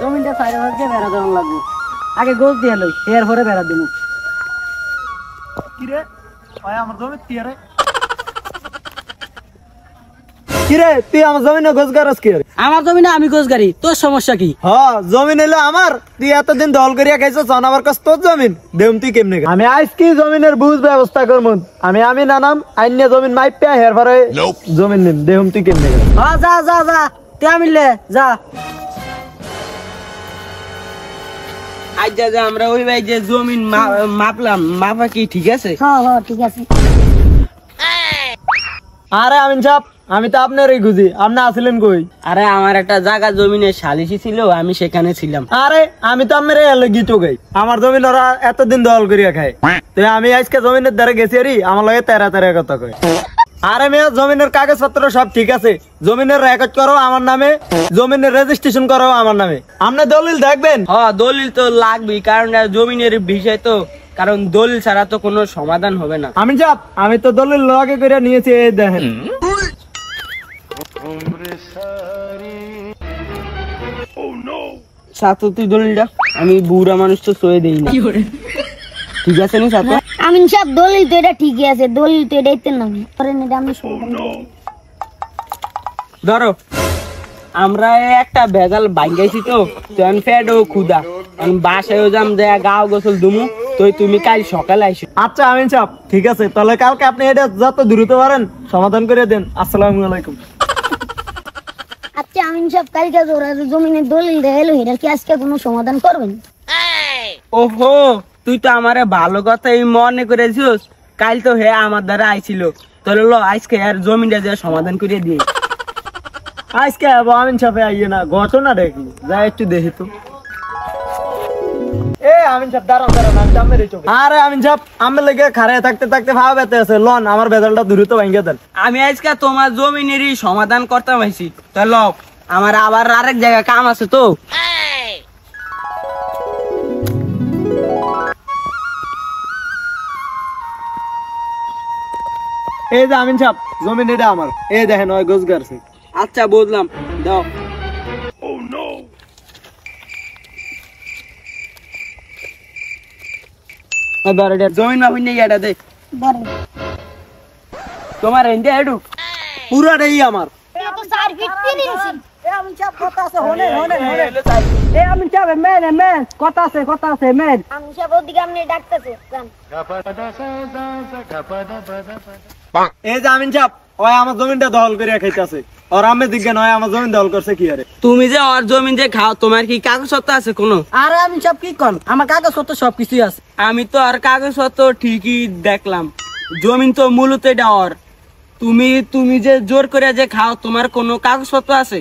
জমিনটা সাইডে ভাগে বেড়া দেওয়া লাগবে। আগে গোছ দিয়ে লই, এরপরে বেড়া দিব। কিরে ভাই আমার জমি তিয়ারে কিরে তুই আমার জমিনে গোছ গারস কি রে? আমার জমিনে আমি গোছ গাড়ি, তোর সমস্যা কি? হ্যাঁ জমিন হলো আমার, তুই এতদিন দল করিয়া খাইছস, আমার কাছে তোর জমিন দেম তুই কেমনে? আমি আজকে জমিনের বুঝ ব্যবস্থা করব। আমি না নাম আইনে জমিন মাইপা হেরপরে জমিন নিম, দেম তুই কেমনে? হ্যাঁ যা যা যা, তে আমিলে যা। আজ যা আমরা ওই ভাই যে জমিন মাপলাম, মাপা কি ঠিক আছে? হ্যাঁ হ্যাঁ ঠিক আছে। আরে আমিন সাহেব, আমি তো আপনারই খুঁজি, আপনি আসলেন কই? আরে আমার একটা জায়গা জমিনে সালিশি ছিল, আমি সেখানে ছিলাম। আরে আমি তো আপনার এলে গীত গাই, আমার জমিন ওরা এতদিন দল করিয়া খায়, তো আমি আজকে জমিনের দ্বারা গেছি আরি আমার লগে তেরা তেরা কথা কয়। আরে মেয়ে জমিনের কাগজপত্র সব ঠিক আছে, জমিনের রেকর্ড করো আমার নামে, জমিনের রেজিস্ট্রেশন করো আমার নামে, আপনি দলিল দেখবেন? হ্যাঁ দলিল তো লাগবেই, কারণ জমিনের বিষয় তো, কারণ দলিল ছাড়া তো কোনো সমাধান হবে না। আমিন সাহেব আমি তো দলিল লগে করে নিয়েছি, এই দেখেন। সাথে তুই দলিলটা, আমি বুড়া মানুষ তো সয়ে দেই না, ঠিক আছে নি সাথে? আমিন সাহেব দলিল তো এটা ঠিকই আছে, দলিল তো এটাই তো নাম করেন, এটা আমি শুনলাম। ধরো আমরা একটা ভেজাল বাইগাইছি তো, তখন ফ্যাট ও ক্ষুদা, বাসায়ও যাম দেয়া গাও গোসল দুমু, তো তুমি কাল সকালে আইসো। আচ্ছা আমিন সাহেব ঠিক আছে, তাহলে কালকে আপনি এটা যত দ্রুত পারেন সমাধান করে দেন। আসসালামু আলাইকুম। আচ্ছা আমিন সাহেব কালকে ওরা জমিনের দলিল দেখাইলো, এটা কি আজকে কোনো সমাধান করবেন? ওহো, তুই তো আমারে ভালো কথাই মনে করেছিস, কাল তো হে আমার দ্বারা আইছিল, তাহলে ল আজকে আর জমিটা যে সমাধান করে দিই। আজকে আমিন সাহেব আইয়ে না, ঘটনা দেখি যা একটু দেখি তো। আমিন সাহেব দাঁড়ান দাঁড়ান, আমি জামের চোখে। আরে আমিন সাহেব আমার লেগে খাড়ায় থাকতে থাকতে ভাব বেতে আছে, লন আমার বেজালটা দ্রুত ভাঙিয়ে দেন। আমি আজকে তোমার জমিনেরই সমাধান করতে পাইছি, তো ল আমার আবার আরেক জায়গায় কাম আছে তো। এই যে আমিন সাহেব জমিন এটা আমার, এই দেখেন ওই গোছ গারছে। আচ্ছা বুঝলাম, দাও। জমিন মাফি নেই, এটা দে বলেন তোমার এন্ডে হেডু পুরাটাই আমার। এটা তো 4 ফিট 3 ইঞ্চি। আমিন সাহেব কথা আছে, হনে হনে হনে। আমিন সাহেব মেন কথা আছে, কথা আছে মেন। আমিন সাহেব ওদিকে আপনি ডাকতেছে যান। এই যে আমিন সাহেব ওই আমার জমিনটা দখল করে খাইতেছে, আর আমি দিকে নয় আমার জমিন দখল করছে কি আরে? তুমি যে ওর জমিন যে খাও, তোমার কি কাগজপত্র আছে কোনো? আরে আমিন সাহেব কি কন, আমার কাগজপত্র সবকিছুই আছে। আমি তো আর কাগজপত্র ঠিকই দেখলাম, জমিন তো মূলত এটা ওর। তুমি যে জোর করে যে খাও, তোমার কোনো কাগজপত্র আছে?